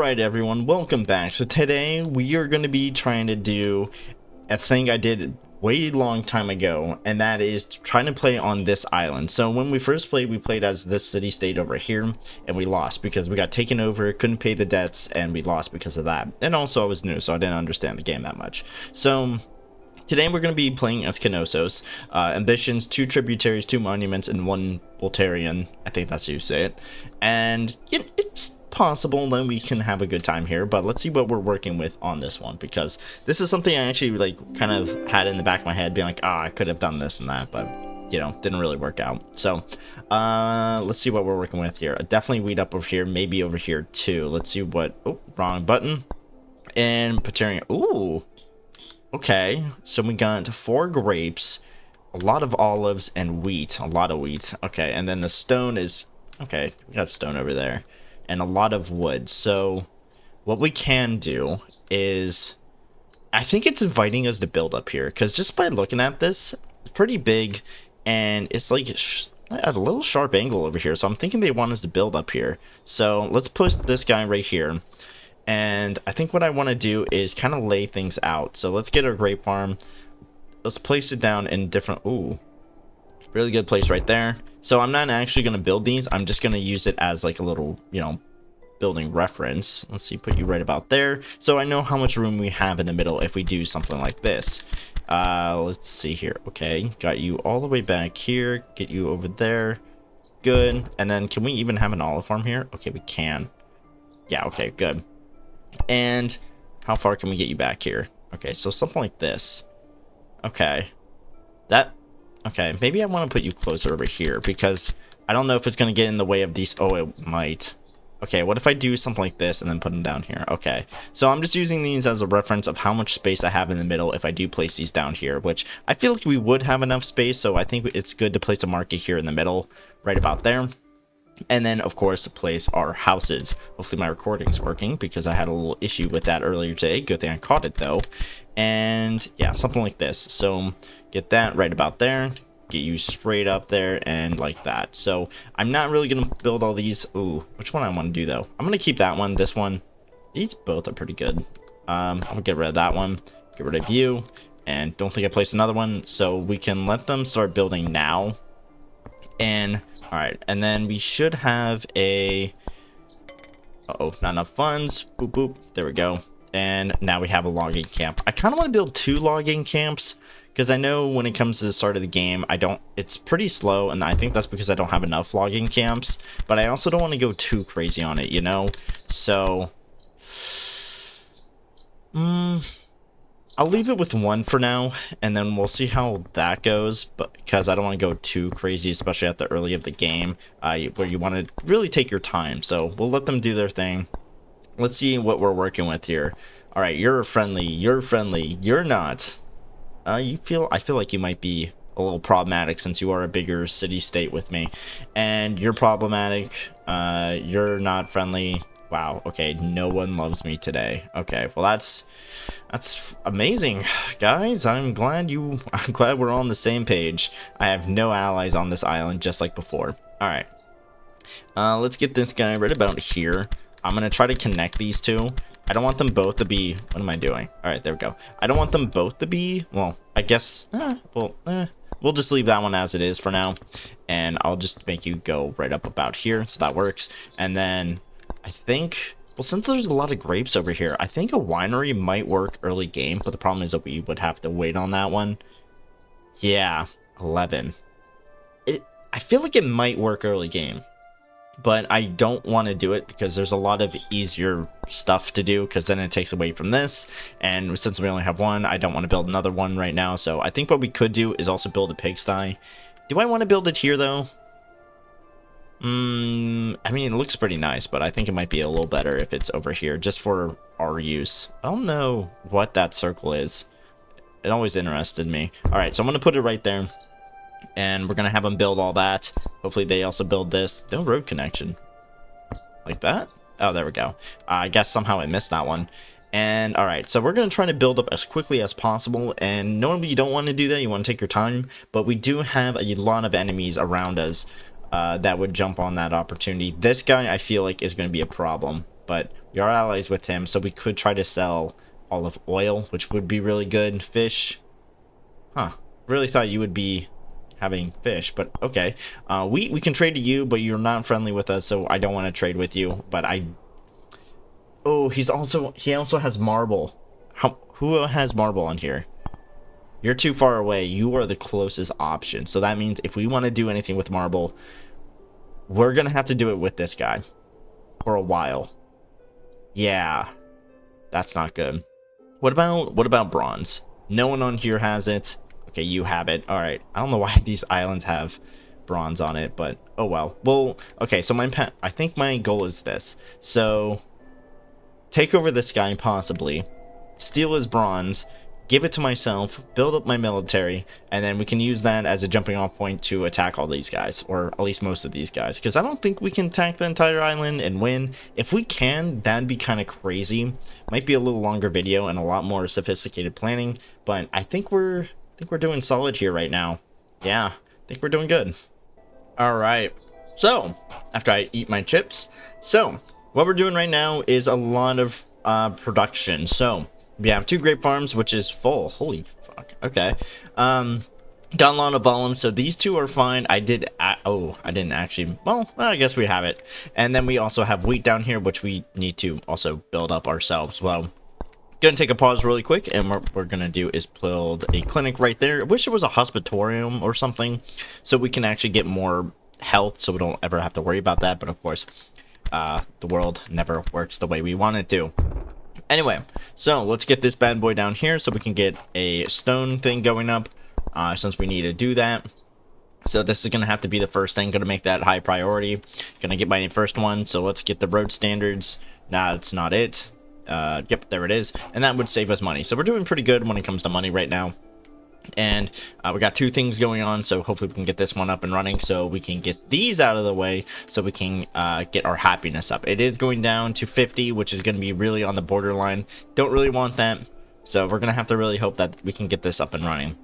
Alright everyone, welcome back. So today we are going to be trying to do a thing I did way long time ago, and that is trying to play on this island. So when we first played, we played as this city-state over here, and we lost because we got taken over, couldn't pay the debts, and we lost because of that. And also I was new, so I didn't understand the game that much. So today we're going to be playing as Knossos. Ambitions, 2 tributaries, 2 monuments, and 1 Voltarian. I think that's how you say it. And it's possible that we can have a good time here, but let's see what we're working with on this one, because this is something I actually like kind of had in the back of my head, being like, I could have done this and that, but you know, didn't really work out. So let's see what we're working with here. Definitely weed up over here, maybe over here too. Let's see what, oh, wrong button. And Patarian. Ooh, okay, so we got 4 grapes, a lot of olives, and wheat. A lot of wheat. Okay, and then the stone is, okay, we got stone over there, and a lot of wood. So what we can do is, I think it's inviting us to build up here, because just by looking at this, it's pretty big, and it's like at a little sharp angle over here. So I'm thinking they want us to build up here. So let's push this guy right here. And I think what I want to do is kind of lay things out. So let's get our grape farm. Let's place it down in different... Ooh, really good place right there. So I'm not actually going to build these. I'm just going to use it as like a little, you know, building reference. Let's see, put you right about there. So I know how much room we have in the middle if we do something like this. Let's see here. Okay, got you all the way back here. Get you over there. Good. And then can we even have an olive farm here? Okay, we can. Yeah, okay, good. And how far can we get you back here? Okay, so something like this. Okay. Okay, maybe I want to put you closer over here, because I don't know if it's going to get in the way of these. Oh, it might. Okay, what if I do something like this and then put them down here? Okay, so I'm just using these as a reference of how much space I have in the middle if I do place these down here, which I feel like we would have enough space, so I think it's good to place a market here in the middle, right about there. And then, of course, place our houses. Hopefully my recording's working, because I had a little issue with that earlier today. Good thing I caught it, though. And, yeah, something like this. So, get that right about there. Get you straight up there and like that. So, I'm not really going to build all these. Ooh, which one I want to do, though? I'm going to keep that one, this one. These both are pretty good. I'm going to get rid of that one. Get rid of you. And don't think I placed another one. So, we can let them start building now. And... Alright, and then we should have a... Uh-oh, not enough funds. Boop, boop. There we go. And now we have a logging camp. I kind of want to build 2 logging camps, because I know when it comes to the start of the game, it's pretty slow, and I think that's because I don't have enough logging camps. But I also don't want to go too crazy on it, you know? So... I'll leave it with 1 for now, and then we'll see how that goes, but because I don't want to go too crazy, especially at the early of the game, where you want to really take your time. So we'll let them do their thing. Let's see what we're working with here. All right, you're friendly. You're friendly. You're not. I feel like you might be a little problematic, since you are a bigger city-state with me, and you're problematic. You're not friendly. Wow, okay, no one loves me today. Okay, well that's amazing, guys. I'm glad we're on the same page. I have no allies on this island, just like before. All right, let's get this guy right about here. I'm gonna try to connect these 2. I don't want them both to be... What am I doing? All right, there we go. I don't want them both to be... Well, I guess... we'll just leave that one as it is for now, and I'll just make you go right up about here, so that works. And then I think... Well, since there's a lot of grapes over here, I think a winery might work early game, but the problem is that we would have to wait on that one. Yeah, 11. I feel like it might work early game, but I don't want to do it because there's a lot of easier stuff to do, because then it takes away from this, and since we only have 1, I don't want to build another one right now. So I think what we could do is also build a pigsty. Do I want to build it here, though? I mean, it looks pretty nice, but I think it might be a little better if it's over here, just for our use. I don't know what that circle is. It always interested me. Alright, so I'm going to put it right there, and we're going to have them build all that. Hopefully they also build this. No road connection. Like that? Oh, there we go. I guess somehow I missed that one. And alright, so we're going to try to build up as quickly as possible, and normally you don't want to do that, you want to take your time, but we do have a lot of enemies around us that would jump on that opportunity. This guy I feel like is going to be a problem, but We are allies with him, so we could try to sell olive oil, which would be really good. Fish. Huh. Really thought you would be having fish, but okay. We can trade to you, but you're not friendly with us, so I don't want to trade with you. But oh, he also has marble. Who has marble on here? You're too far away. You are the closest option. So that means if we want to do anything with marble, we're gonna have to do it with this guy for a while. Yeah, that's not good. What about bronze? No one on here has it. Okay, you have it. All right. I don't know why these islands have bronze on it, but oh well. Well, okay. So I think my goal is this. So take over this guy possibly, steal his bronze, give it to myself, build up my military, and then we can use that as a jumping off point to attack all these guys, or at least most of these guys, because I don't think we can attack the entire island and win. If we can, that'd be kind of crazy. Might be a little longer video and a lot more sophisticated planning, but I think we're doing solid here right now. Yeah, I think we're doing good. All right, so after I eat my chips, so what we're doing right now is a lot of production. So we have 2 grape farms, which is full. Holy fuck. Okay. Got a lot of volume, so these 2 are fine. I didn't actually. Well, I guess we have it. And then we also have wheat down here, which we need to also build up ourselves. Well, gonna take a pause really quick, and what we're gonna do is build a clinic right there. I wish it was a hospitarium or something, so we can actually get more health, so we don't ever have to worry about that. But of course, the world never works the way we want it to. Anyway, so let's get this bad boy down here so we can get a stone thing going up, since we need to do that. So this is going to have to be the first thing, going to make that high priority. Going to get my first one, so let's get the road standards. Nah, that's not it. Yep, there it is. And that would save us money. So we're doing pretty good when it comes to money right now. And we got 2 things going on, so hopefully we can get this one up and running so we can get these out of the way so we can get our happiness up. It is going down to 50, which is going to be really on the borderline. Don't really want that, so we're going to have to really hope that we can get this up and running.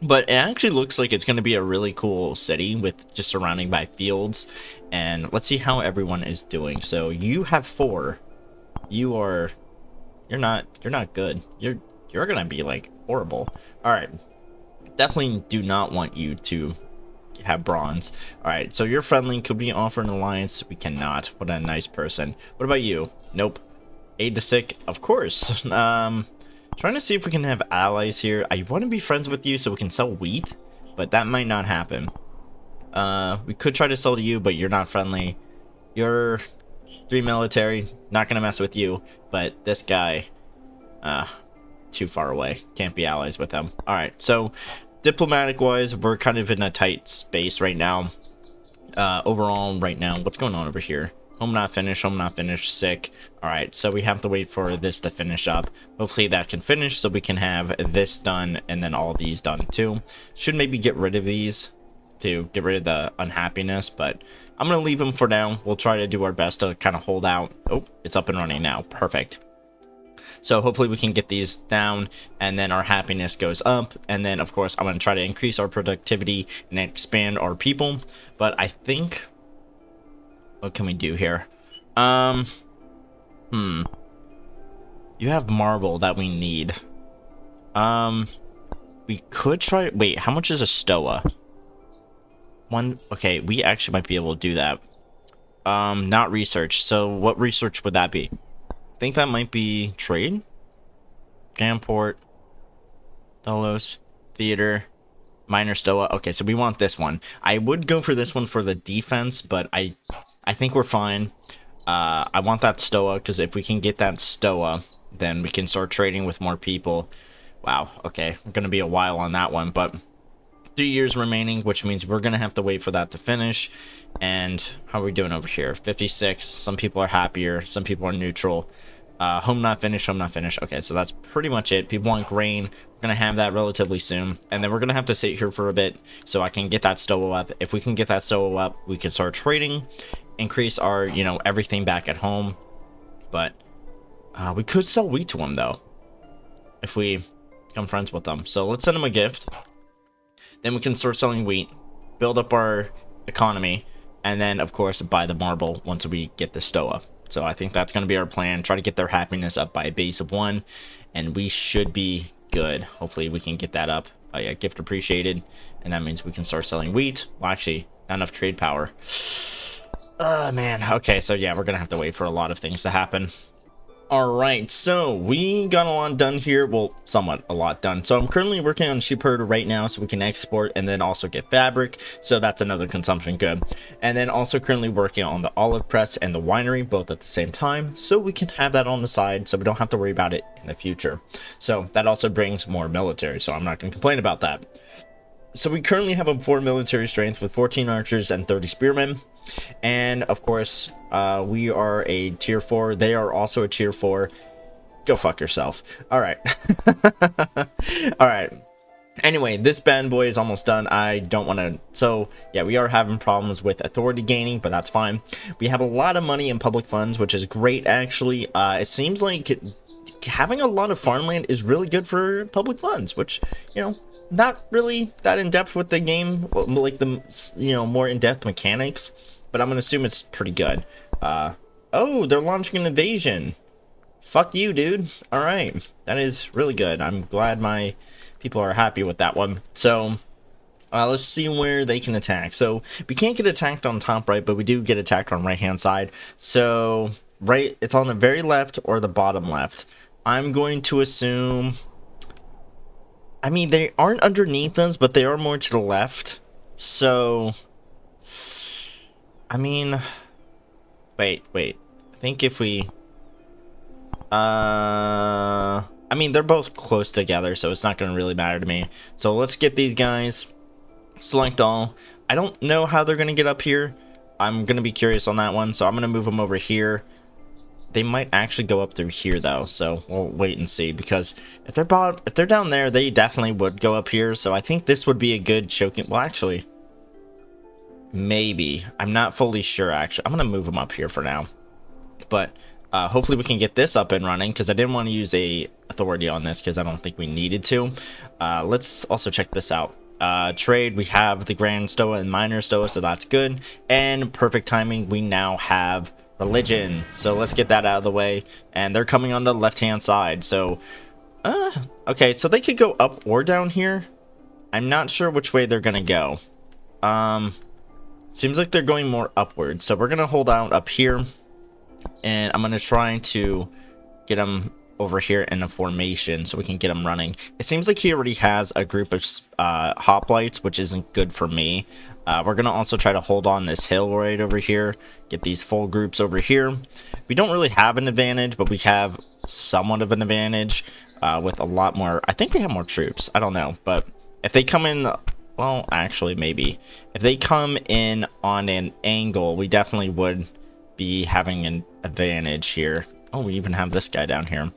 But it actually looks like it's going to be a really cool city with just surrounding by fields. And let's see how everyone is doing. So you have 4. You're not good. You're going to be like horrible. All right. Definitely do not want you to have bronze. All right, so you're friendly. Could we offer an alliance? We cannot. What a nice person. What about you? Nope. Aid the sick, of course. Trying to see if we can have allies here. I want to be friends with you so we can sell wheat, but that might not happen. We could try to sell to you, but you're not friendly. You're 3 military. Not gonna mess with you, but this guy, too far away. Can't be allies with them. All right, so diplomatic wise, we're kind of in a tight space right now. Overall right now, what's going on over here? Home not finished, sick. All right, so we have to wait for this to finish up. Hopefully that can finish so we can have this done and then all these done too. Should maybe get rid of these to get rid of the unhappiness, but I'm gonna leave them for now. We'll try to do our best to kind of hold out. Oh, it's up and running now. Perfect. So hopefully we can get these down and then our happiness goes up. And then of course I'm going to try to increase our productivity and expand our people. But I think, what can we do here? You have marble that we need. We could try, wait, how much is a stoa? 1, okay, we actually might be able to do that. Not research. So what research would that be? I think that might be trade, Jamport, Dolos, Theater, Minor Stoa. Okay, so we want this one. I would go for this one for the defense, but I think we're fine. I want that Stoa because if we can get that Stoa, then we can start trading with more people. Wow. Okay, we're gonna be a while on that one, but 3 years remaining, which means we're gonna have to wait for that to finish. And how are we doing over here? 56. Some people are happier, some people are neutral. Home not finished. Okay, so that's pretty much it. People want grain. We're gonna have that relatively soon, and then we're gonna have to sit here for a bit so I can get that stoa up. If we can get that stoa up, we can start trading, increase our, you know, everything back at home. But we could sell wheat to them though if we become friends with them. So let's send them a gift. Then we can start selling wheat, build up our economy, and then of course buy the marble once we get the stoa. So I think that's going to be our plan. Try to get their happiness up by a base of 1, and we should be good. Hopefully we can get that up. Oh yeah, gift appreciated, and that means we can start selling wheat. Well, actually, not enough trade power. Man. Okay, so yeah, we're going to have to wait for a lot of things to happen. Alright, so we got a lot done here. Well, somewhat a lot done. So I'm currently working on sheep herder right now so we can export and then also get fabric. So that's another consumption good. And then also currently working on the olive press and the winery both at the same time. So we can have that on the side so we don't have to worry about it in the future. So that also brings more military. So I'm not going to complain about that. So we currently have a 4 military strength with 14 archers and 30 spearmen. And of course, we are a tier 4. They are also a tier 4. Go fuck yourself. All right. All right. Anyway, this bad boy is almost done. I don't want to... So, yeah, we are having problems with authority gaining, but that's fine. We have a lot of money in public funds, which is great, actually. It seems like having a lot of farmland is really good for public funds, which, you know... Not really that in-depth with the game, like the, you know, more in-depth mechanics, but I'm gonna assume it's pretty good. Oh, they're launching an invasion. Fuck you, dude. Alright, that is really good. I'm glad my people are happy with that one. So, let's see where they can attack. So, we can't get attacked on top right, but we do get attacked on right-hand side. So, right, it's on the very left or the bottom left. I'm going to assume... I mean, they aren't underneath us, but they are more to the left. So, I mean, wait. I think if we, I mean, they're both close together, so it's not going to really matter to me. So let's get these guys. Select all. I don't know how they're going to get up here. I'm going to be curious on that one, so I'm going to move them over here. They might actually go up through here though, so we'll wait and see, because if they're down there, they definitely would go up here. So I think this would be a good choking. Well, actually, maybe. I'm not fully sure. Actually, I'm gonna move them up here for now, but hopefully we can get this up and running, because I didn't want to use a authority on this because I don't think we needed to. Let's also check this out. Trade, we have the Grand Stoa and Minor Stoa, so that's good. And perfect timing, we now have religion, so let's get that out of the way. And they're coming on the left hand side, so okay, so they could go up or down here. I'm not sure which way they're gonna go. Seems like they're going more upward, so we're gonna hold out up here, and I'm gonna try to get them over here in a formation so we can get them running. It seems like he already has a group of hoplites, which isn't good for me. We're gonna also try to hold on this hill right over here, get these full groups over here. We don't really have an advantage, but we have somewhat of an advantage with a lot more. I think we have more troops. I don't know, but if they come in, well, actually, maybe if they come in on an angle, we definitely would be having an advantage here. Oh, we even have this guy down here.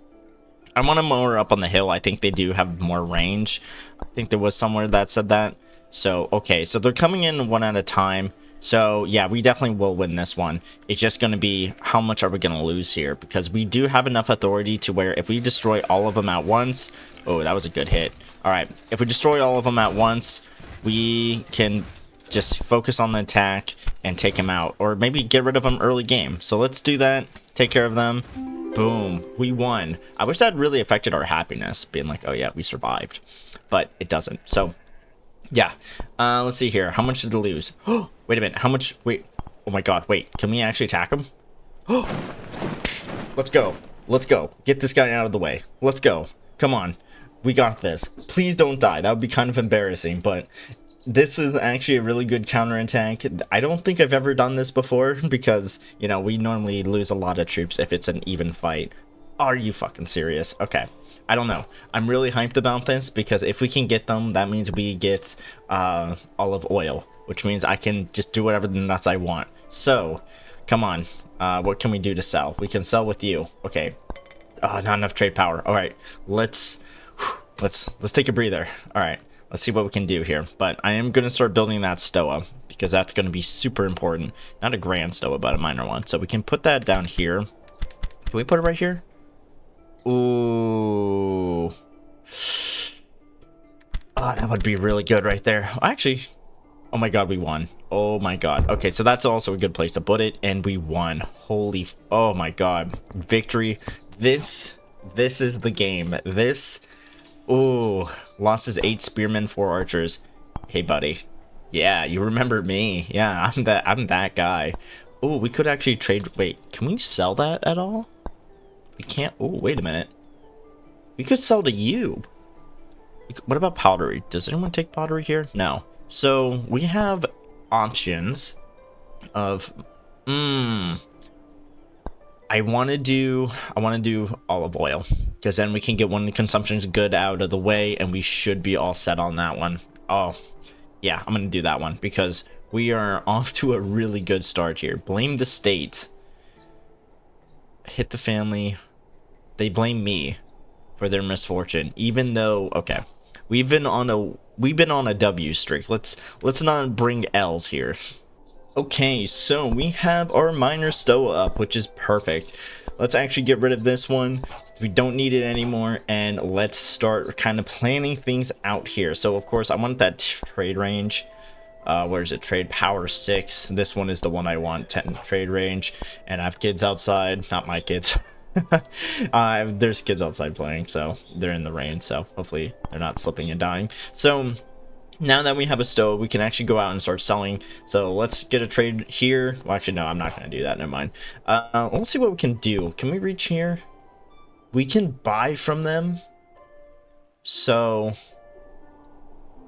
I want them more up on the hill. I think they do have more range. I think there was somewhere that said that. So, okay, so they're coming in one at a time. So, yeah, we definitely will win this one. It's just going to be how much are we going to lose here? Because we do have enough authority to where if we destroy all of them at once... Oh, that was a good hit. All right, if we destroy all of them at once, we can just focus on the attack and take them out. Or maybe get rid of them early game. So let's do that. Take care of them. Boom, we won. I wish that really affected our happiness, being like, oh yeah, we survived. But it doesn't. So... yeah, let's see here. How much did they lose? Oh, wait a minute. How much? Wait. Oh my god, wait. Can we actually attack him? Oh, let's go. Let's go. Get this guy out of the way. Let's go. Come on. We got this. Please don't die. That would be kind of embarrassing, but this is actually a really good counterattack. I don't think I've ever done this before because, you know, we normally lose a lot of troops if it's an even fight. Are you fucking serious? Okay. I don't know. I'm really hyped about this because if we can get them, that means we get olive oil, which means I can just do whatever the nuts I want. So, come on. What can we do to sell? We can sell with you. Okay. Not enough trade power. All right. Let's take a breather. All right. Let's see what we can do here. But I am going to start building that stoa because that's going to be super important. Not a grand stoa, but a minor one. So we can put that down here. Can we put it right here? Ooh. Oh, that would be really good right there. Actually, Oh my god, we won. Oh my god. Okay, so that's also a good place to put it, and we won. Oh my god. Victory. This is the game. Ooh, lost his 8 spearmen, 4 archers. Hey buddy. Yeah, you remember me. Yeah, I'm that guy. Oh, we could actually trade. Wait, can we sell that at all? We can't. Oh, wait a minute. We could sell to you. What about pottery? Does anyone take pottery here? No. So we have options of I want to do olive oil, because then we can get one of the consumptions good out of the way, and we should be all set on that one. Oh yeah, I'm gonna do that one because we are off to a really good start here. Blame the state. Hit the family. They blame me for their misfortune, even though, okay, we've been on a W streak. Let's not bring L's here. Okay, so we have our miner stoa up, which is perfect. Let's actually get rid of this one. We don't need it anymore, and let's start kind of planning things out here. So of course I want that trade range. Where is it? Trade power 6. This one is the one I want. 10 trade range, and I have kids outside. Not my kids. There's kids outside playing, so they're in the rain, so hopefully they're not slipping and dying. So now that we have a stove, we can actually go out and start selling. So let's get a trade here. Well, actually, no, I'm not going to do that. Never mind. Let's see what we can do. Can we reach here? We can buy from them. So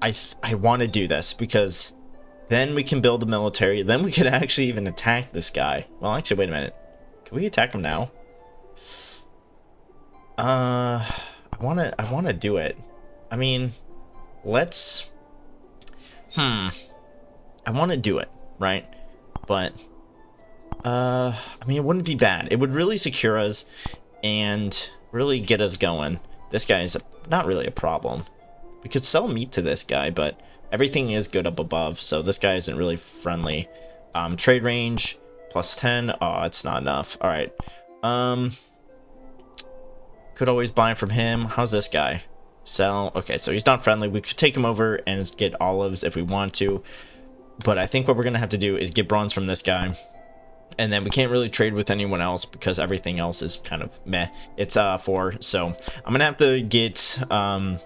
I want to do this because then we can build a military. Then we could actually even attack this guy. Well, actually, wait a minute. Can we attack him now? I want to do it. I mean, let's... I want to do it, right? But, I mean, it wouldn't be bad. It would really secure us and really get us going. This guy is not really a problem. We could sell meat to this guy, but everything is good up above, so this guy isn't really friendly. Trade range, +10. Oh, it's not enough. All right. Could always buy from him. How's this guy? Sell. Okay, so he's not friendly. We could take him over and get olives if we want to, but I think what we're gonna have to do is get bronze from this guy, and then we can't really trade with anyone else because everything else is kind of meh. It's 4, so I'm gonna have to get what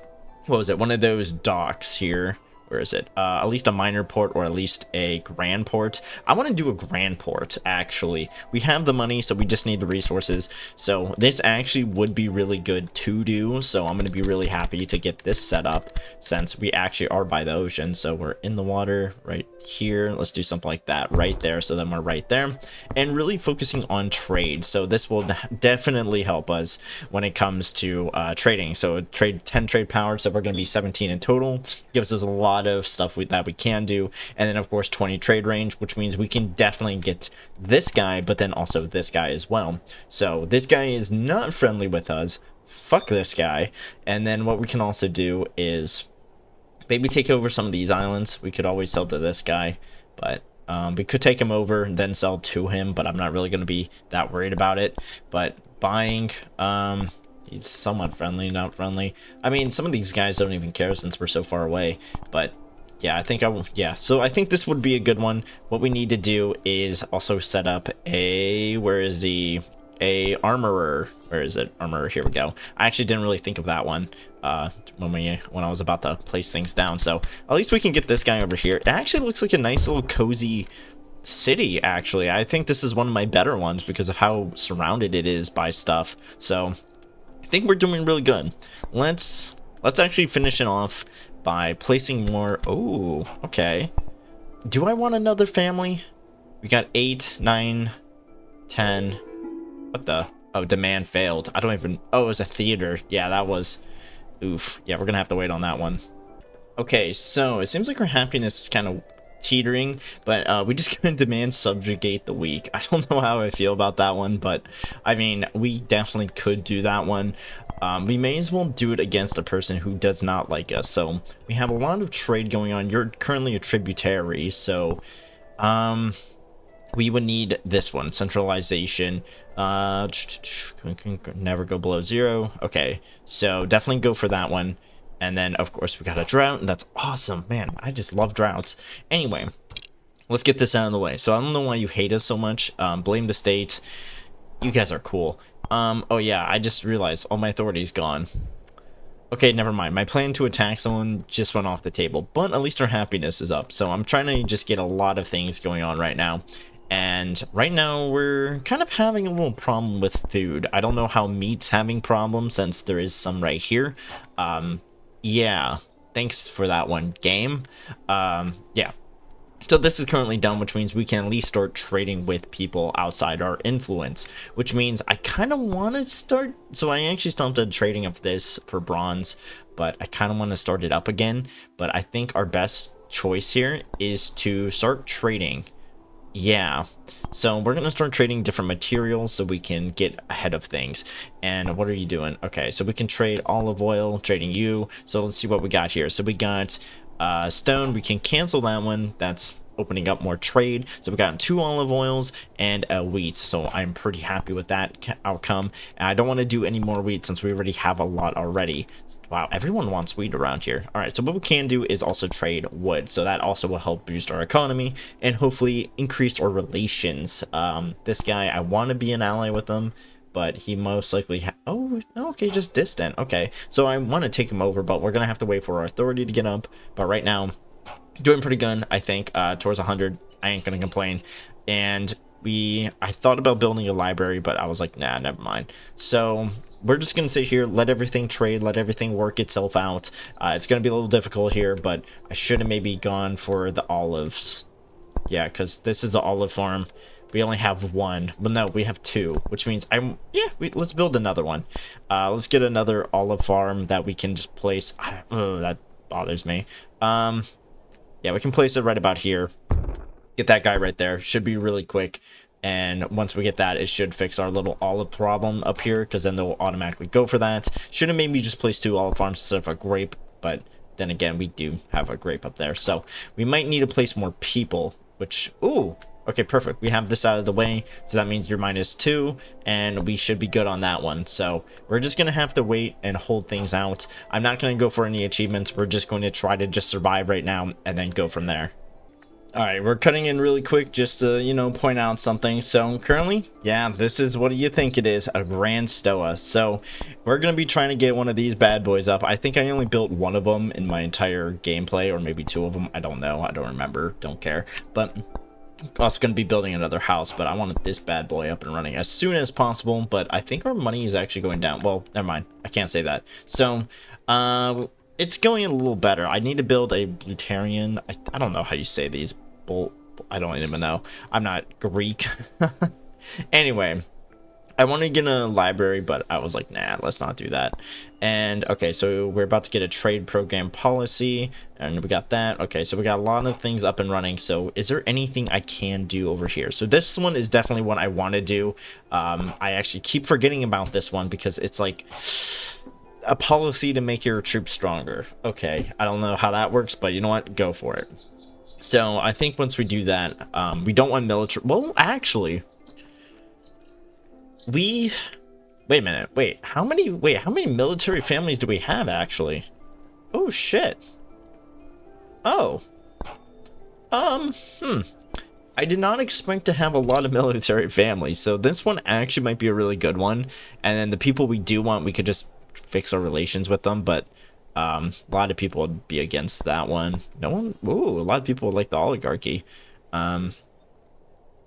was it, one of those docks here. Where is it? At least a minor port, or at least a grand port. I want to do a grand port, actually. We have the money, so we just need the resources. So this actually would be really good to do. So I'm going to be really happy to get this set up, since we actually are by the ocean. So we're in the water right here. Let's do something like that right there. So then we're right there. And really focusing on trade. So this will definitely help us when it comes to trading. So 10 trade power. So we're going to be 17 in total. Gives us a lot of stuff that we can do, and then of course 20 trade range, which means we can definitely get this guy, but then also this guy as well. So this guy is not friendly with us. Fuck this guy. And then what we can also do is maybe take over some of these islands. We could always sell to this guy, but we could take him over and then sell to him, but I'm not really going to be that worried about it. But buying, he's somewhat friendly, not friendly. I mean, some of these guys don't even care since we're so far away. But yeah, I think so I think this would be a good one. What we need to do is also set up a, armorer. Where is it? Armorer, here we go. I actually didn't really think of that one when I was about to place things down. So at least we can get this guy over here. It actually looks like a nice little cozy city, actually. I think this is one of my better ones because of how surrounded it is by stuff. So I think we're doing really good. Let's actually finish it off by placing more. Oh, okay. Do I want another family? We got 8, 9, 10. What the? Oh, demand failed. I don't even. Oh, it was a theater. Yeah, that was. Oof. Yeah, we're gonna have to wait on that one. Okay, so it seems like our happiness is kind of teetering, but we just gonna demand subjugate the weak. I don't know how I feel about that one, but I mean, we definitely could do that one. We may as well do it against a person who does not like us. So we have a lot of trade going on. You're currently a tributary, so we would need this one, centralization. Never go below 0. Okay, so definitely go for that one. And then, of course, we got a drought, and that's awesome. Man, I just love droughts. Anyway, let's get this out of the way. So I don't know why you hate us so much. Blame the state. You guys are cool. Oh yeah, I just realized all my authority's gone. Okay, never mind. My plan to attack someone just went off the table, but at least our happiness is up. So I'm trying to just get a lot of things going on right now. And right now we're kind of having a little problem with food. I don't know how meat's having problems since there is some right here. Yeah, thanks for that one, game. Yeah. So this is currently done, which means we can at least start trading with people outside our influence, which means I kind of want to start. So I actually started trading of this for bronze, but I kind of want to start it up again. But I think our best choice here is to start trading. Yeah, so we're gonna start trading different materials so we can get ahead of things. And what are you doing? Okay, so we can trade olive oil, trading you. So let's see what we got here. So we got stone. We can cancel that one. That's opening up more trade. So we got 2 olive oils and a wheat. So I'm pretty happy with that outcome. And I don't want to do any more wheat since we already have a lot already. Wow, everyone wants wheat around here. All right, so what we can do is also trade wood. So that also will help boost our economy and hopefully increase our relations. This guy, I want to be an ally with him, but he most likely oh, okay, just distant. Okay, so I want to take him over, but we're gonna have to wait for our authority to get up. But right now, doing pretty good, I think. Towards 100, I ain't gonna complain. And I thought about building a library, but I was like, nah, never mind. So we're just gonna sit here, let everything trade, let everything work itself out. It's gonna be a little difficult here, but I should have maybe gone for the olives. Yeah, because this is the olive farm. We only have 1, but no, we have 2, which means let's build another one. Let's get another olive farm that we can just place. That bothers me. Yeah, we can place it right about here. Get that guy right there. Should be really quick. And once we get that, it should fix our little olive problem up here, because then they'll automatically go for that. Should have maybe just placed 2 olive farms instead of a grape, but then again, we do have a grape up there. So we might need to place more people, which, ooh, okay, perfect. We have this out of the way, so that means you're -2, and we should be good on that one. So we're just going to have to wait and hold things out. I'm not going to go for any achievements. We're just going to try to just survive right now and then go from there. All right, we're cutting in really quick just to, you know, point out something. So currently, yeah, this is, what do you think it is? A Grand Stoa. So we're going to be trying to get one of these bad boys up. I think I only built 1 of them in my entire gameplay, or maybe 2 of them. I don't know. I don't remember. Don't care. But also going to be building another house, but I wanted this bad boy up and running as soon as possible. But I think our money is actually going down. Well, never mind. I can't say that. So, it's going a little better. I need to build a Blutarian. I don't know how you say these. I don't even know. I'm not Greek. Anyway, I want to get a library, but I was like, nah, let's not do that. And okay, so we're about to get a trade program policy, and we got that. Okay, so we got a lot of things up and running. So is there anything I can do over here? So this one is definitely what I want to do. I actually keep forgetting about this one because it's like a policy to make your troops stronger. Okay, I don't know how that works, but you know what? Go for it. So I think once we do that, we don't want military. Well, actually, wait a minute. Wait, how many military families do we have actually? Oh shit. Oh. I did not expect to have a lot of military families, so this one actually might be a really good one. And then the people we do want, we could just fix our relations with them, but a lot of people would be against that one. No one. Ooh, a lot of people would like the oligarchy.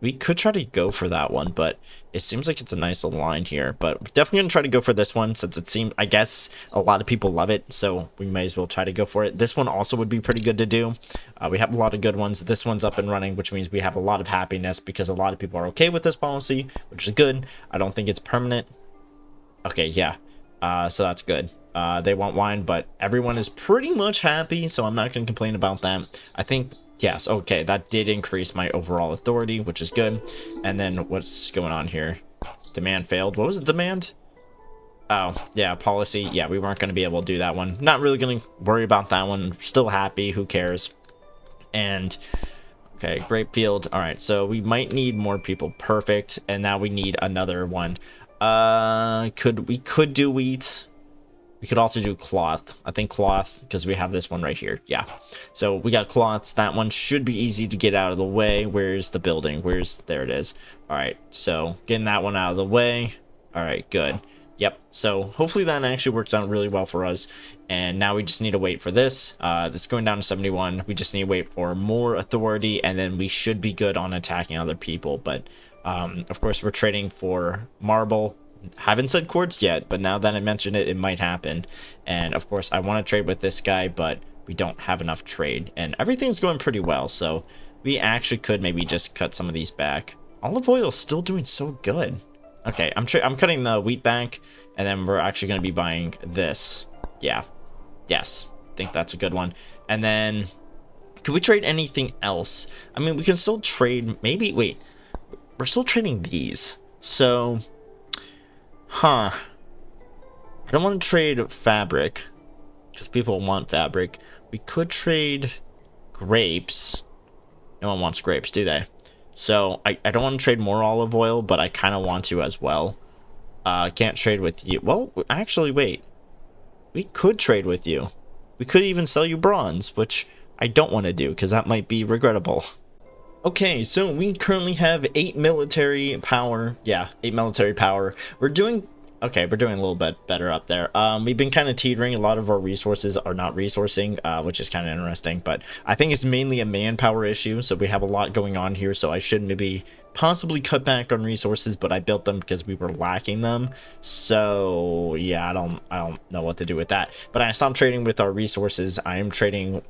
We could try to go for that one, but it seems like it's a nice little line here. But we're definitely gonna try to go for this one since it seems, I guess, a lot of people love it, so we may as well try to go for it. This one also would be pretty good to do. We have a lot of good ones. This one's up and running, which means we have a lot of happiness because a lot of people are okay with this policy, which is good. I don't think it's permanent. Okay, yeah. So that's good. They want wine, but everyone is pretty much happy, so I'm not going to complain about that. I think, yes, okay, that did increase my overall authority, which is good. And then what's going on here? Demand failed. What was the demand? Oh, yeah, policy. Yeah, we weren't going to be able to do that one. Not really going to worry about that one. Still happy. Who cares? And, okay, grape field. All right, so we might need more people. Perfect. And now we need another one. We could do wheat. We could also do cloth. I think cloth, because we have this one right here. Yeah. So we got cloths. That one should be easy to get out of the way. Where's the building? There it is. All right. So getting that one out of the way. All right, good. Yep. So hopefully that actually works out really well for us. And now we just need to wait for this. This is going down to 71. We just need to wait for more authority, and then we should be good on attacking other people. But of course, we're trading for marble. Haven't said quartz yet, but now that I mentioned it, it might happen. And of course, I want to trade with this guy, but we don't have enough trade. And everything's going pretty well, so we actually could maybe just cut some of these back. Olive oil is still doing so good. Okay, I'm cutting the wheat back, and then we're actually going to be buying this. Yeah. Yes. I think that's a good one. And then, could we trade anything else? I mean, we can still trade, maybe, wait. We're still trading these. So, I don't want to trade fabric, because people want fabric. We could trade grapes. No one wants grapes, do they? So, I don't want to trade more olive oil, but I kind of want to as well. Can't trade with you. Well, actually, wait. We could trade with you. We could even sell you bronze, which I don't want to do, because that might be regrettable. Okay, so we currently have 8 military power. Yeah, 8 military power. We're doing a little bit better up there. We've been kind of teetering. A lot of our resources are not resourcing, which is kind of interesting, but I think it's mainly a manpower issue. So we have a lot going on here, so I should maybe possibly cut back on resources, but I built them because we were lacking them. So yeah, I don't know what to do with that. But I stopped trading with our resources. I am trading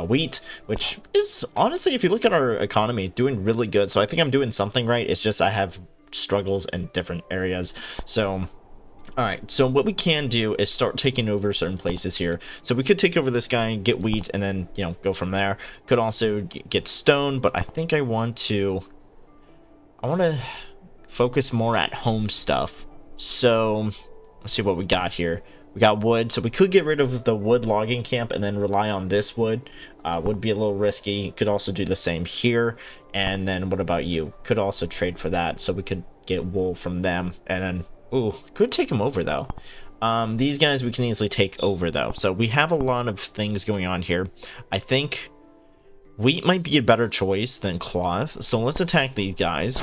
wheat, which is honestly, if you look at our economy, doing really good. So I think I'm doing something right. It's just I have struggles in different areas. So all right, so what we can do is start taking over certain places here. So we could take over this guy, get wheat, and then, you know, go from there. Could also get stone, but I think I want to focus more at home stuff. So let's see what we got here. We got wood, so we could get rid of the wood logging camp and then rely on this wood. Would be a little risky. Could also do the same here. And then what about you? Could also trade for that, so we could get wool from them, and then ooh, could take them over though. These guys we can easily take over though. So we have a lot of things going on here. I think wheat might be a better choice than cloth. So let's attack these guys.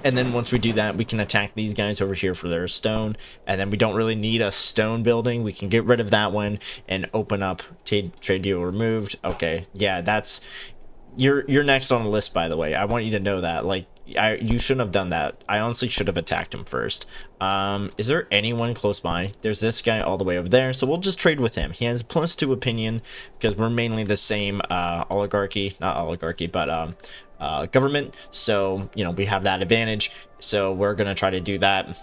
And then once we do that, we can attack these guys over here for their stone. And then we don't really need a stone building. We can get rid of that one and open up trade deal removed. Okay, yeah, that's you're next on the list, by the way. I want you to know that. Like, you shouldn't have done that. I honestly should have attacked him first. Is there anyone close by? There's this guy all the way over there, so we'll just trade with him. He has +2 opinion because we're mainly the same oligarchy, not oligarchy, but government. So, you know, we have that advantage. So we're gonna try to do that.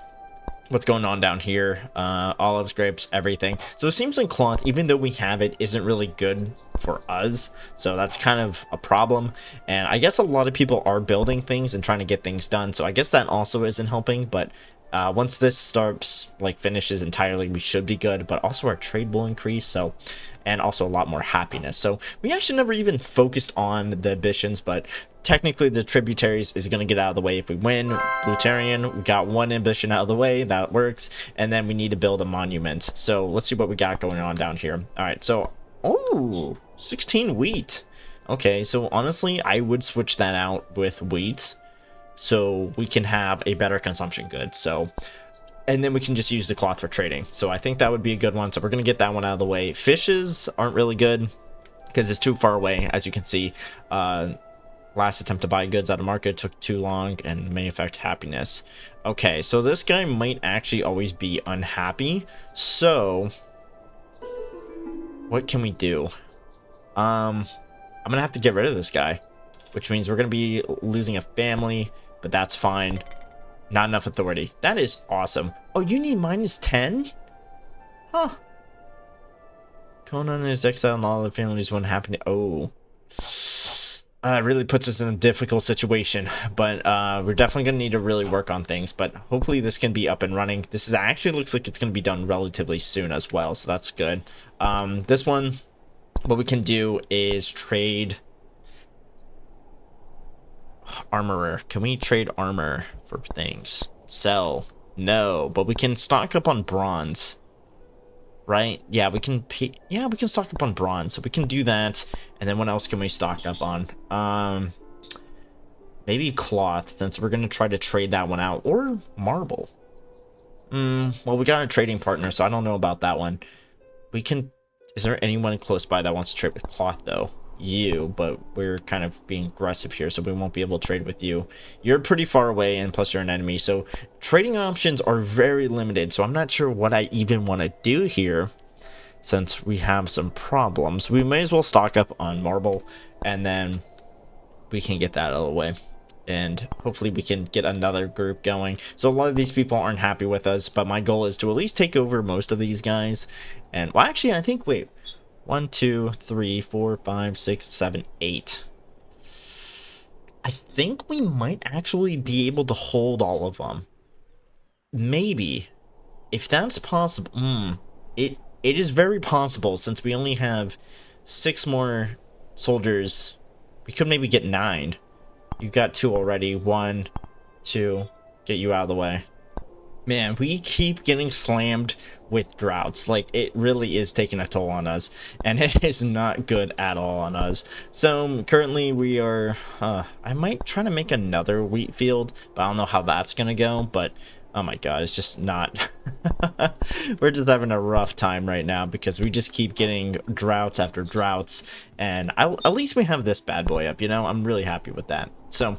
What's going on down here? Olives, grapes, everything. So it seems like cloth, even though we have it, isn't really good for us. So that's kind of a problem. And I guess a lot of people are building things and trying to get things done. So I guess that also isn't helping. But once this starts, like, finishes entirely, we should be good. But also our trade will increase. So, and also a lot more happiness. So we actually never even focused on the ambitions, but technically the tributaries is going to get out of the way if we win. Blutarian, we got one ambition out of the way, that works, and then we need to build a monument. So let's see what we got going on down here. All right, so 16 wheat. Okay, so honestly I would switch that out with wheat so we can have a better consumption good. So, and then we can just use the cloth for trading. So I think that would be a good one. So we're going to get that one out of the way. Fishes aren't really good because it's too far away, as you can see. Last attempt to buy goods out of market took too long and may affect happiness. Okay, so this guy might actually always be unhappy. So what can we do? I'm gonna have to get rid of this guy, which means we're gonna be losing a family, but that's fine. Not enough authority. That is awesome. Oh, you need -10? Huh. Conan is exiled and all the families won't happen to... Oh. It really puts us in a difficult situation, but we're definitely going to need to really work on things, but hopefully this can be up and running. This is actually looks like it's going to be done relatively soon as well, so that's good. This one, what we can do is trade armorer. Can we trade armor for things? Sell. No, but we can stock up on bronze. right? Yeah, yeah, we can stock up on bronze, so we can do that. And then what else can we stock up on? Maybe cloth, since we're gonna try to trade that one out, or marble. Well, we got a trading partner, so I don't know about that one. We can... Is there anyone close by that wants to trade with cloth, though? You, but we're kind of being aggressive here, so we won't be able to trade with you. You're pretty far away, and plus you're an enemy, so trading options are very limited, so I'm not sure what I even want to do here, since we have some problems. We may as well stock up on marble, and then we can get that out of the way. And hopefully we can get another group going. So a lot of these people aren't happy with us, but my goal is to at least take over most of these guys. And, well, actually, I think, wait, 1, 2, 3, 4, 5, 6, 7, 8. I think we might actually be able to hold all of them. Maybe. If that's possible, it is very possible, since we only have 6 more soldiers. We could maybe get 9. You got 2 already. 1, 2. Get you out of the way. Man, we keep getting slammed with droughts. Like, it really is taking a toll on us. And it is not good at all on us. So, currently we are... I might try to make another wheat field, but I don't know how that's gonna go. But, oh my god, it's just not... We're just having a rough time right now, because we just keep getting droughts after droughts. And at least we have this bad boy up, you know? I'm really happy with that. So...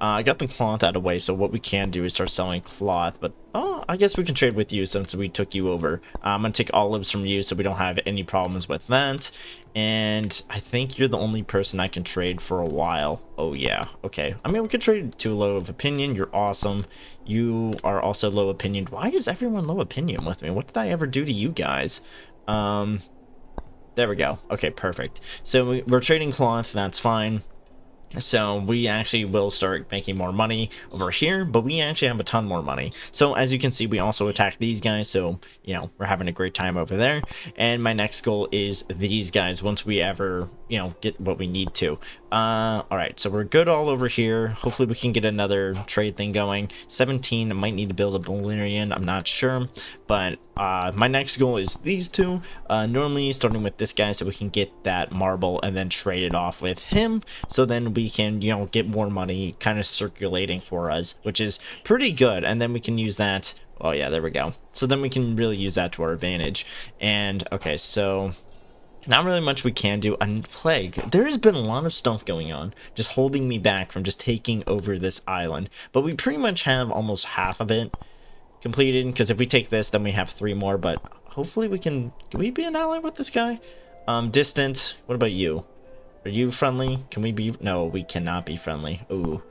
I got the cloth out of the way, so what we can do is start selling cloth, but I guess we can trade with you since we took you over. I'm going to take olives from you so we don't have any problems with that, and I think you're the only person I can trade for a while. Oh yeah, okay. I mean, we could trade to low of opinion. You're awesome. You are also low opinion. Why is everyone low opinion with me? What did I ever do to you guys? There we go. Okay, perfect. So we're trading cloth, that's fine. So we actually will start making more money over here, but we actually have a ton more money. So as you can see, we also attack these guys, so you know, we're having a great time over there. And my next goal is these guys once we ever, you know, get what we need to. All right, so we're good all over here. Hopefully we can get another trade thing going. 17, I might need to build a Valerian, I'm not sure, but my next goal is these two. Normally starting with this guy so we can get that marble and then trade it off with him, so then we can, you know, get more money kind of circulating for us, which is pretty good. And then we can use that. Oh yeah, there we go. So then we can really use that to our advantage. And okay, so not really much we can do. And plague, there has been a lot of stuff going on just holding me back from just taking over this island, but we pretty much have almost half of it completed, because if we take this then we have 3 more. But hopefully we can we be an ally with this guy? Distant, what about you? Are you friendly? Can we be? No, we cannot be friendly. Ooh.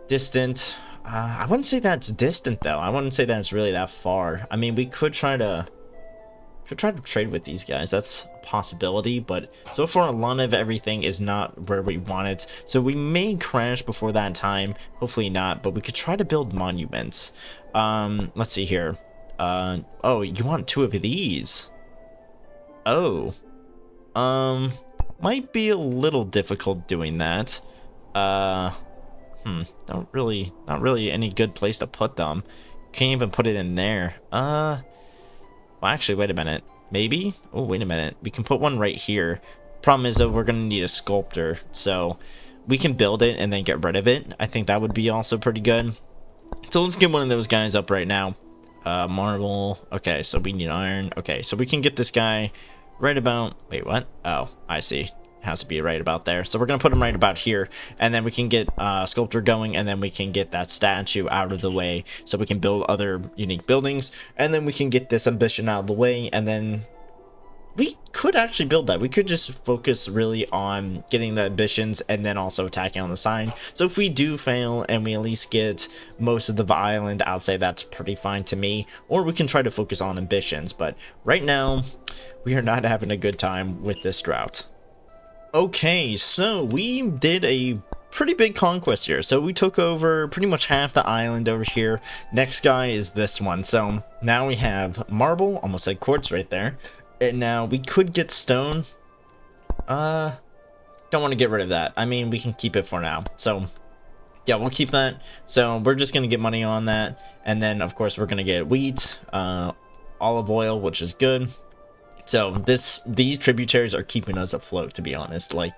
Distant. I wouldn't say that's distant though. I wouldn't say that's really that far. I mean, we could try to trade with these guys. That's a possibility, but so far a lot of everything is not where we want it. So we may crash before that time. Hopefully not, but we could try to build monuments. Let's see here. Oh, you want 2 of these? Oh. Might be a little difficult doing that. Not really any good place to put them. Can't even put it in there. Well, actually, wait a minute. Maybe? Oh, wait a minute. We can put one right here. Problem is, though, we're gonna need a sculptor, so we can build it and then get rid of it. I think that would be also pretty good. So let's get one of those guys up right now. Marble. Okay, so we need iron. Okay, so we can get this guy right about, wait, what? Oh, I see. It has to be right about there. So we're gonna put him right about here, and then we can get sculptor going, and then we can get that statue out of the way so we can build other unique buildings, and then we can get this ambition out of the way, and then we could actually build that. We could just focus really on getting the ambitions and then also attacking on the sign. So if we do fail and we at least get most of the island, I'll say that's pretty fine to me. Or we can try to focus on ambitions, but right now we are not having a good time with this drought. Okay, so we did a pretty big conquest here. So we took over pretty much half the island over here. Next guy is this one. So now we have marble, almost like quartz right there. And now we could get stone. Don't want to get rid of that. I mean, we can keep it for now. So yeah, we'll keep that. So we're just gonna get money on that, and then of course we're gonna get wheat. olive oil, which is good. So these tributaries are keeping us afloat, to be honest. Like,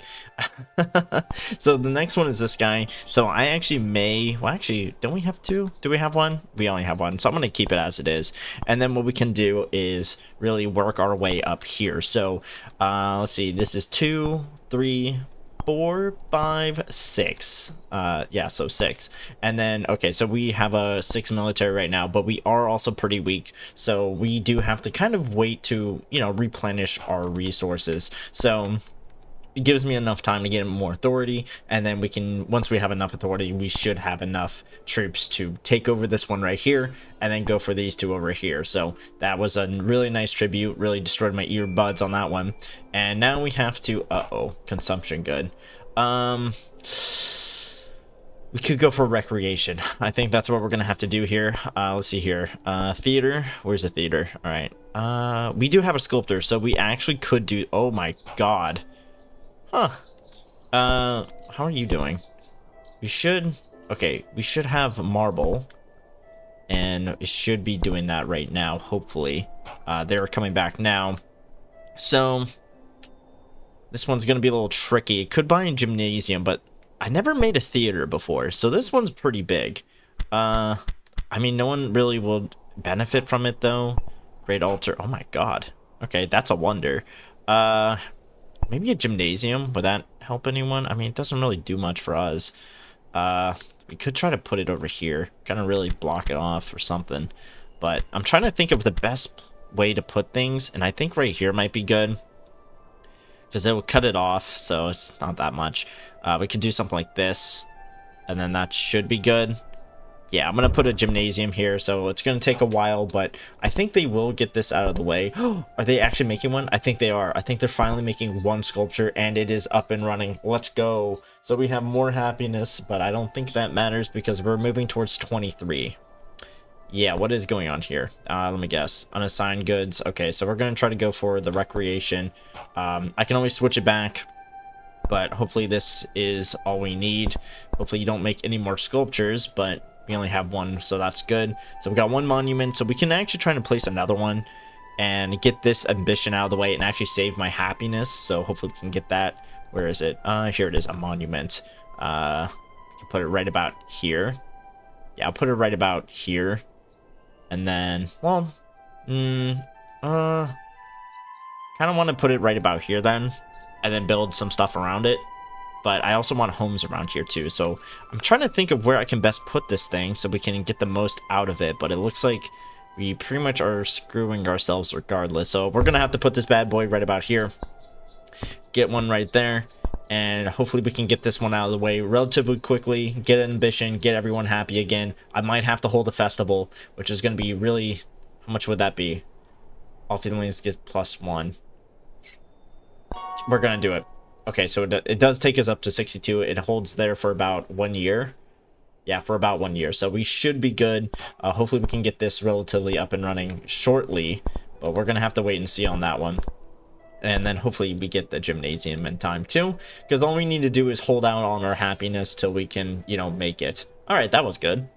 so the next one is this guy. So I actually well, actually, don't we have two? Do we have one? We only have one. So I'm going to keep it as it is. And then what we can do is really work our way up here. So let's see. This is 2, 3, 4, 5, 6. Yeah, so 6. And then, okay, so we have a 6 military right now, but we are also pretty weak. So we do have to kind of wait to, you know, replenish our resources. So it gives me enough time to get more authority, and then we can, once we have enough authority, we should have enough troops to take over this one right here and then go for these two over here. So that was a really nice tribute, really destroyed my earbuds on that one. And now we have to consumption good. We could go for recreation. I think that's what we're gonna have to do here. Let's see here. Theater, where's the theater? All right, we do have a sculptor, so we actually could do, oh my god. Huh. How are you doing? We should... Okay, we should have marble. And it should be doing that right now, hopefully. They're coming back now. So... This one's gonna be a little tricky. It could buy a gymnasium, but I never made a theater before, so this one's pretty big. I mean, no one really will benefit from it, though. Great altar. Oh my god. Okay, that's a wonder. Maybe a gymnasium. Would that help anyone? I mean, it doesn't really do much for us. We could try to put it over here. Kind of really block it off or something. But I'm trying to think of the best way to put things. And I think right here might be good. Because it will cut it off. So it's not that much. We could do something like this. And then that should be good. Yeah, I'm going to put a gymnasium here, so it's going to take a while, but I think they will get this out of the way. Are they actually making one? I think they are. I think they're finally making one sculpture, and it is up and running. Let's go. So we have more happiness, but I don't think that matters because we're moving towards 23. Yeah, what is going on here? Let me guess. Unassigned goods. Okay, so we're going to try to go for the recreation. I can always switch it back, but hopefully this is all we need. Hopefully you don't make any more sculptures, but... we only have one, so that's good. So we got one monument, so we can actually try to place another one and get this ambition out of the way and actually save my happiness. So hopefully we can get that. Where is it? Here it is, a monument. We can put it right about here. Yeah, I'll put it right about here. And then, well, kind of want to put it right about here then, and then build some stuff around it. But I also want homes around here too, so I'm trying to think of where I can best put this thing so we can get the most out of it, but it looks like we pretty much are screwing ourselves regardless. So we're gonna have to put this bad boy right about here, get one right there, and hopefully we can get this one out of the way relatively quickly, get an ambition, get everyone happy again. I might have to hold a festival, which is gonna be really, how much would that be? All feelings get +1. We're gonna do it. Okay, so it does take us up to 62. It holds there for about 1 year. Yeah, for about 1 year. So we should be good. Hopefully we can get this relatively up and running shortly. But we're going to have to wait and see on that one. And then hopefully we get the gymnasium in time too. Because all we need to do is hold out on our happiness till we can, you know, make it. Alright, that was good.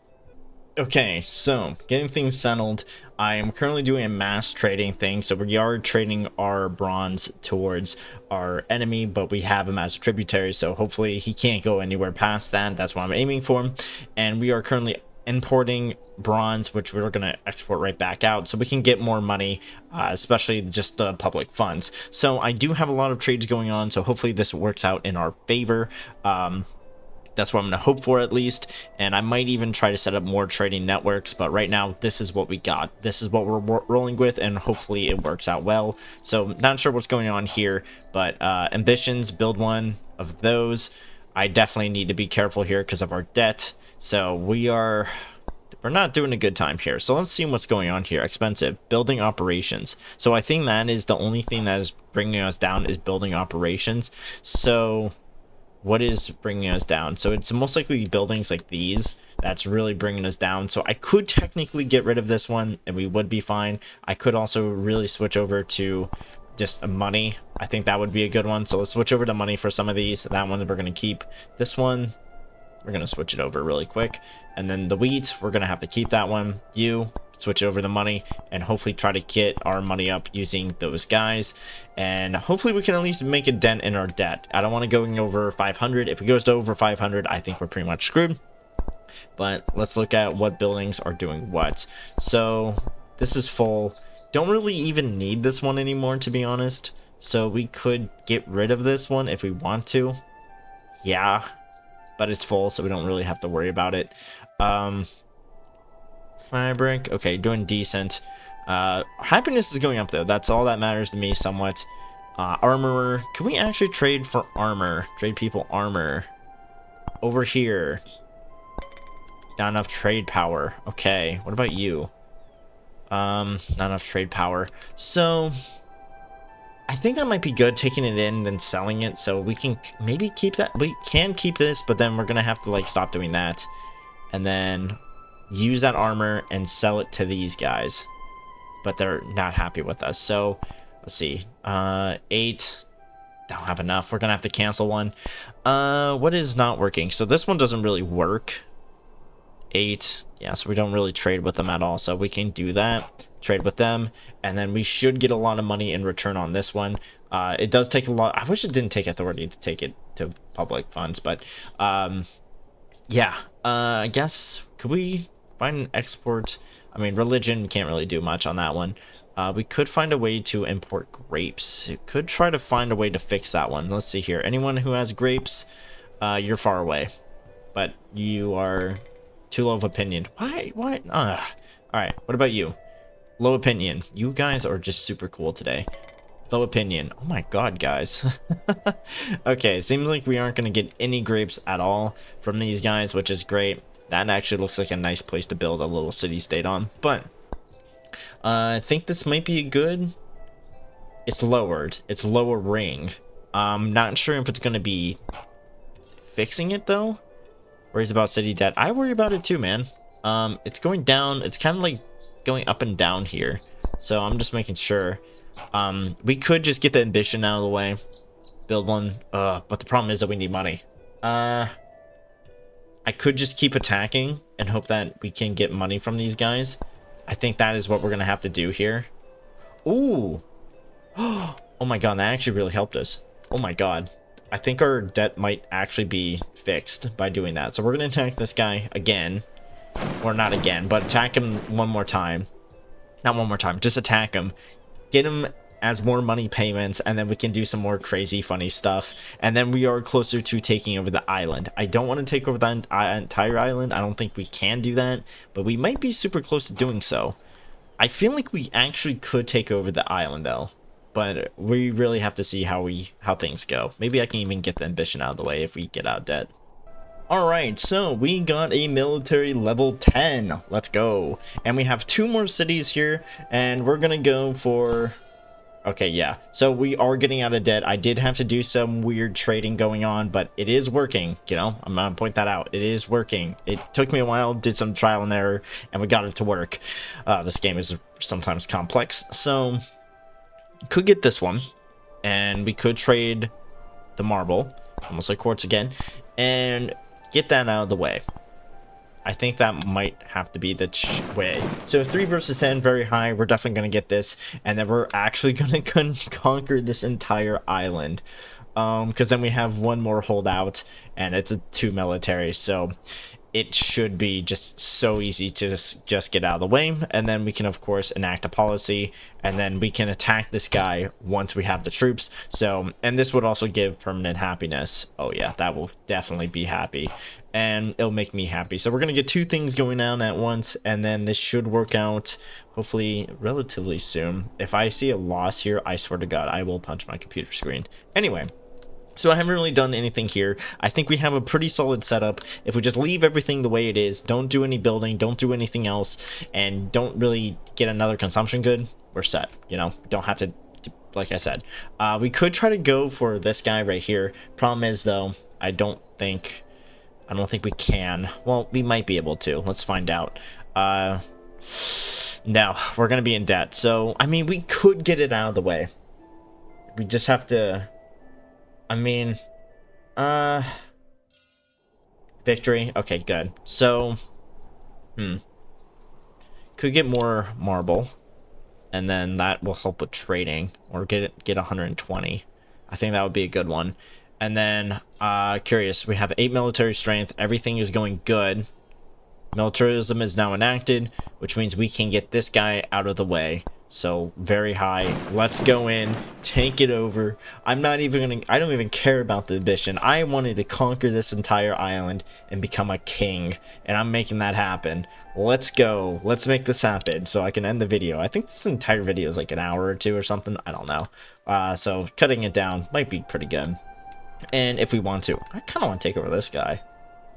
Okay, so getting things settled. I am currently doing a mass trading thing, so we are trading our bronze towards our enemy, but we have him as a tributary, so hopefully he can't go anywhere past that. That's what I'm aiming for. And we are currently importing bronze, which we're going to export right back out so we can get more money, especially just the public funds. So I do have a lot of trades going on, so hopefully this works out in our favor. That's what I'm going to hope for, at least. And I might even try to set up more trading networks. But right now, this is what we got. This is what we're rolling with. And hopefully it works out well. So not sure what's going on here. But ambitions, build one of those. I definitely need to be careful here because of our debt. So we're not doing a good time here. So let's see what's going on here. Expensive. Building operations. So I think that is the only thing that is bringing us down is building operations. So... what is bringing us down? So it's most likely buildings like these that's really bringing us down. So I could technically get rid of this one and we would be fine. I could also really switch over to just money. I think that would be a good one. So let's switch over to money for some of these. That one we're going to keep. This one, we're going to switch it over really quick. And then the wheat, we're going to have to keep that one. You, switch over the money and hopefully try to get our money up using those guys. And hopefully we can at least make a dent in our debt. I don't want to go over 500. If it goes to over 500, I think we're pretty much screwed. But let's look at what buildings are doing what. So this is full. Don't really even need this one anymore, to be honest. So we could get rid of this one if we want to. Yeah, but it's full, so we don't really have to worry about it. Fabric, okay, doing decent. Happiness is going up though. That's all that matters to me somewhat. Armorer, can we actually trade for armor? Trade people armor. Over here. Not enough trade power. Okay, what about you? Not enough trade power. So I think that might be good, taking it in then selling it, so we can maybe keep that. We can keep this, but then we're gonna have to like stop doing that and then use that armor and sell it to these guys, but they're not happy with us. So let's see, 8, don't have enough. We're gonna have to cancel one. What is not working? So this one doesn't really work. 8, yeah, so we don't really trade with them at all, so we can do that, trade with them, and then we should get a lot of money in return on this one. It does take a lot. I wish it didn't take authority to take it to public funds, but yeah, I guess, could we find an export? I mean, religion, can't really do much on that one. We could find a way to import grapes. We could try to find a way to fix that one. Let's see here. Anyone who has grapes, you're far away, but you are too low of opinion. Why? All right, what about you? Low opinion. You guys are just super cool today. Low opinion. Oh my god, guys. Okay, seems like we aren't going to get any grapes at all from these guys, which is great. That actually looks like a nice place to build a little city-state on. But I think this might be a good... It's lowered. It's lowering. I'm not sure if it's going to be fixing it, though. Worries about city debt. I worry about it too, man. It's going down. It's kind of like going up and down here. So I'm just making sure. We could just get the ambition out of the way. Build one. But the problem is that we need money. I could just keep attacking and hope that we can get money from these guys. I think that is what we're going to have to do here. Ooh. Oh my god, that actually really helped us. Oh my god. I think our debt might actually be fixed by doing that. So we're going to attack this guy again. Or not again, but attack him one more time. Not one more time, just attack him. Get him as more money payments, and then we can do some more crazy, funny stuff. And then we are closer to taking over the island. I don't want to take over the entire island. I don't think we can do that, but we might be super close to doing so. I feel like we actually could take over the island, though. But we really have to see how things go. Maybe I can even get the ambition out of the way if we get out of debt. Alright, so we got a military level 10. Let's go. And we have 2 more cities here, and we're gonna go for... Okay, yeah. So we are getting out of debt. I did have to do some weird trading going on, but it is working, you know? I'm gonna point that out. It is working. It took me a while, did some trial and error, and we got it to work. This game is sometimes complex, so... Could get this one, and we could trade the marble, almost like quartz again, and get that out of the way. I think that might have to be the way. So 3 versus 10, very high. We're definitely going to get this, and then we're actually going to conquer this entire island, because then we have one more holdout, and it's a 2 military, so it should be just so easy to just get out of the way. And then we can, of course, enact a policy, and then we can attack this guy once we have the troops. So, and this would also give permanent happiness. Oh yeah, that will definitely be happy, and it'll make me happy. So we're gonna get 2 things going on at once, and then this should work out hopefully relatively soon. If I see a loss here, I swear to god I will punch my computer screen. Anyway, so I haven't really done anything here. I think we have a pretty solid setup. If we just leave everything the way it is, don't do any building, don't do anything else, and don't really get another consumption good, we're set. You know, don't have to, like I said. We could try to go for this guy right here. Problem is, though, I don't think we can. Well, we might be able to. Let's find out. No, we're going to be in debt. So, I mean, we could get it out of the way. We just have to... I mean, victory. Okay, good. So, could Could get more marble, and then that will help with trading, or get 120. I think that would be a good one. And then curious, we have 8 military strength. Everything is going good. Militarism is now enacted, which means we can get this guy out of the way. So very high. Let's go in, take it over. I don't even care about the ambition. I wanted to conquer this entire island and become a king, and I'm making that happen. Let's go. Let's make this happen so I can end the video. I think this entire video is like an hour or two or something. I don't know. So cutting it down might be pretty good. And if we want to, I kind of want to take over this guy.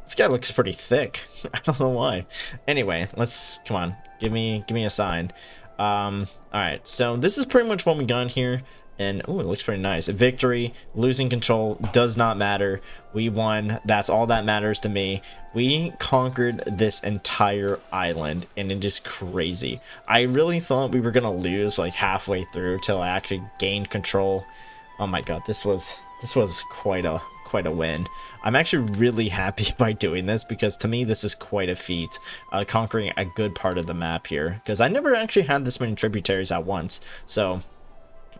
This guy looks pretty thick. I don't know why. Anyway, come on, give me a sign. All right, so this is pretty much what we got here, and oh, it looks pretty nice. A victory, losing control does not matter. We won. That's all that matters to me. We conquered this entire island, and it is crazy. I really thought we were gonna lose like halfway through till I actually gained control. Oh my god, this was quite a win. I'm actually really happy by doing this, because to me this is quite a feat, conquering a good part of the map here, because I never actually had this many tributaries at once. So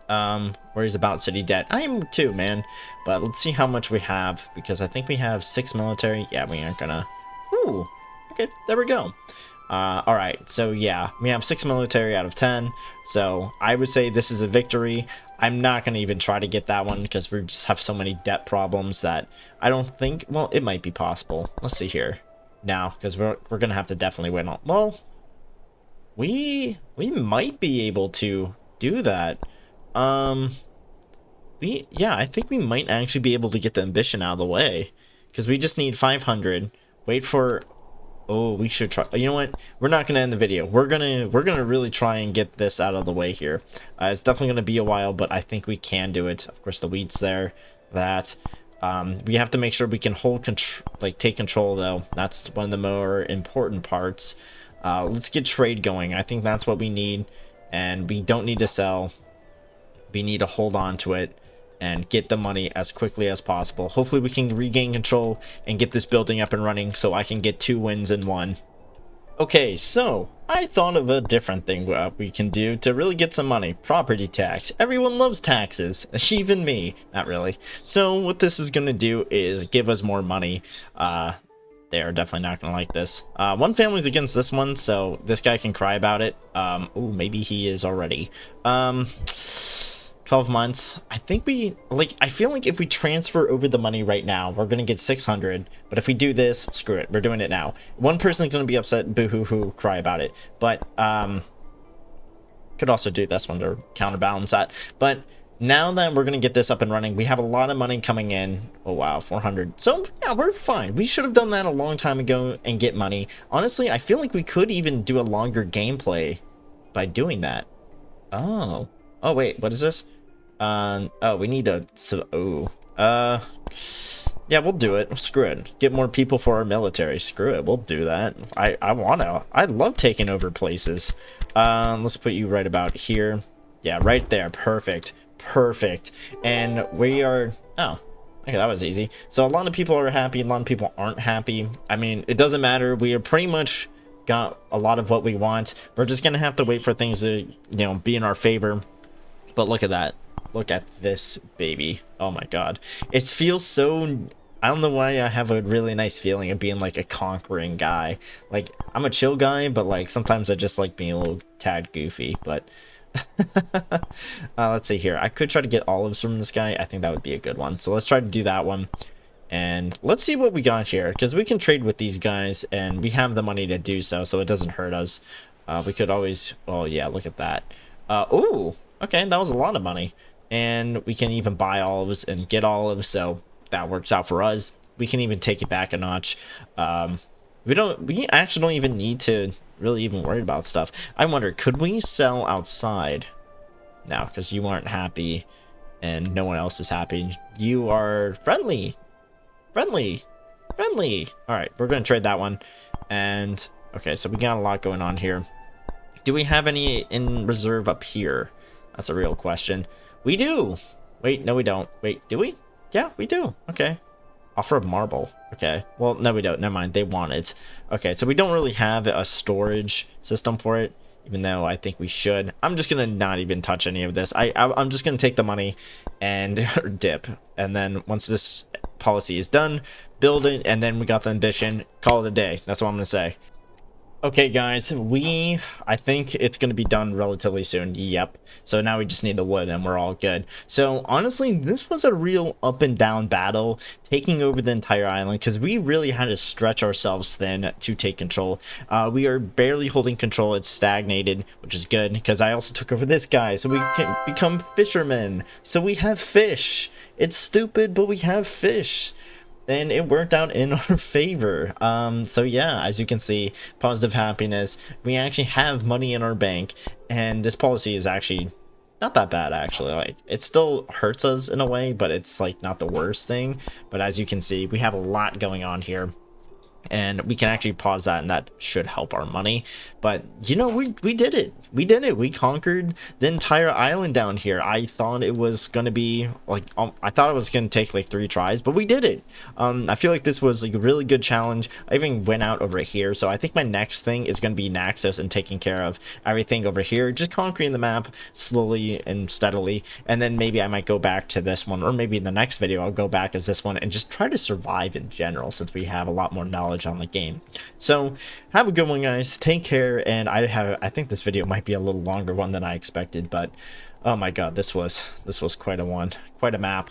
worries about city debt. I am too, man, but let's see how much we have, because I think we have 6 military. Yeah, we aren't gonna. Ooh, okay, there we go. All right, so yeah, we have 6 military out of 10, so I would say this is a victory. I'm not going to even try to get that one, because we just have so many debt problems that I don't think, well, it might be possible. Let's see here now, because we're going to have to definitely win. Well, we might be able to do that. Yeah, I think we might actually be able to get the ambition out of the way, because we just need 500. Wait for. Oh, we should try. You know what? We're not gonna end the video. We're gonna really try and get this out of the way here. It's definitely gonna be a while, but I think we can do it. Of course, the wheat's there. That we have to make sure we can take control though. That's one of the more important parts. Let's get trade going. I think that's what we need, and we don't need to sell. We need to hold on to it and get the money as quickly as possible. Hopefully we can regain control and get this building up and running so I can get 2 wins in 1. Okay, so I thought of a different thing we can do to really get some money. Property tax. Everyone loves taxes, even me. Not really. So what this is going to do is give us more money. They are definitely not going to like this. One family's against this one, so this guy can cry about it. Oh, maybe he is already. 12 months. I think I feel like if we transfer over the money right now, we're going to get 600. But if we do this, screw it. We're doing it now. One person's going to be upset, boo-hoo-hoo, cry about it. But, could also do this one to counterbalance that. But now that we're going to get this up and running, we have a lot of money coming in. Oh, wow, 400. So, yeah, we're fine. We should have done that a long time ago and get money. Honestly, I feel like we could even do a longer gameplay by doing that. Oh. Oh, wait, what is this? Oh, we need a, yeah, we'll do it. Screw it. Get more people for our military. Screw it. We'll do that. I love taking over places. Let's put you right about here. Yeah, right there. Perfect. Perfect. And we are, oh, okay, that was easy. So a lot of people are happy. A lot of people aren't happy. I mean, it doesn't matter. We are pretty much got a lot of what we want. We're just going to have to wait for things to, be in our favor. But look at that. Look at this baby. Oh my god. It feels so... I don't know why I have a really nice feeling of being like a conquering guy. Like, I'm a chill guy, but like sometimes I just like being a little tad goofy. But let's see here. I could try to get olives from this guy. I think that would be a good one. So let's try to do that one. And let's see what we got here, because we can trade with these guys and we have the money to do so, so it doesn't hurt us. We could always... Oh yeah, look at that. Ooh, okay, that was a lot of money. And we can even buy olives and get olives, so that works out for us. We can even take it back a notch. We actually don't even need to really even worry about stuff. I wonder, could we sell outside? No, because you aren't happy and no one else is happy. You are friendly. Friendly. Friendly. All right, we're going to trade that one. And okay, so we got a lot going on here. Do we have any in reserve up here? That's a real question. We do. Wait, no we don't. Wait, do we? Yeah, we do. Okay. Offer of marble. Okay. Well, no, we don't. Never mind. They want it. Okay, so we don't really have a storage system for it, even though I think we should. I'm just gonna not even touch any of this. I'm just gonna take the money and dip. And then once this policy is done, build it, and then we got the ambition. Call it a day. That's what I'm gonna say. Okay, guys, I think it's going to be done relatively soon. Yep. So now we just need the wood and we're all good. So honestly, this was a real up and down battle, taking over the entire island, because we really had to stretch ourselves thin to take control. We are barely holding control. It's stagnated, which is good, because I also took over this guy, so we can become fishermen. So we have fish. It's stupid, but we have fish. And it worked out in our favor. So yeah, as you can see, positive happiness. We actually have money in our bank, and this policy is actually not that bad, actually. Like, it still hurts us in a way, but it's like not the worst thing. But as you can see, we have a lot going on here, and we can actually pause that, and that should help our money. But you know, we did it. We conquered the entire island down here. I thought it was gonna be like I thought it was gonna take like 3 tries, but we did it. I feel like this was like a really good challenge. I even went out over here, so I think my next thing is gonna be Naxos and taking care of everything over here, just conquering the map slowly and steadily. And then maybe I might go back to this one, or maybe in the next video I'll go back as this one and just try to survive in general, since we have a lot more knowledge on the game. So have a good one, guys. Take care. And I think this video might be a little longer one than I expected, but oh my god, this was quite a one, quite a map.